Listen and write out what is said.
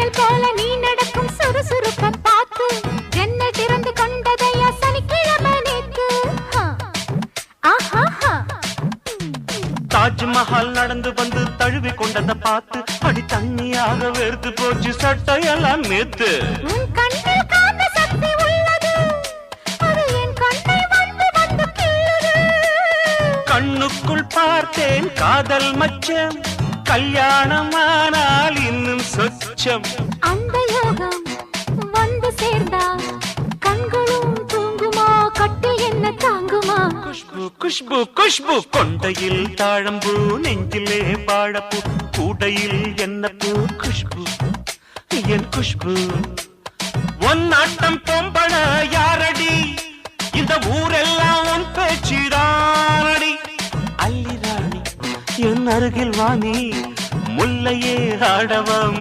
மின்னல் போல நீ நடக்கும் சுறுசுறுப்ப பார்த்து ஜன்னல் திறந்து கொண்டதையா சனிக்கிழமை நேத்து. தாஜ்மஹால் நடந்து வந்து தழுவி கொண்டதை பார்த்து அடி தண்ணியாக வெறுத்து போச்சு சட்டையெல்லாம் நேத்து. உன் கண்ணில் காந்த சக்தி உள்ளது, அது என் கண்ணை வந்து வந்து கிள்ளுது. கண்ணுக்குள் பார்த்தேன் காதல் மச்சம், கல்யாணமானால் இன்னும் சொச்சம். அந்த யோகம் வந்து சேர்ந்தா கண்களும் தூங்குமா, கட்டில் என்ன தாங்குமா? குஷ்பு குஷ்பு குஷ்பு கொண்டையில் தாழம்பூ, நெஞ்சிலே வாழப்பூ, கூடையில் என்ன பூ? குஷ்பு என் குஷ்பு. ஒன் ஆட்டம் பொம்பள யாரடி, இந்த ஊரெல்லாம் உன் பேச்சிடானடி. அல்லி ராணி என் அருகில் வாணி, முல்லையே ஆடவம்.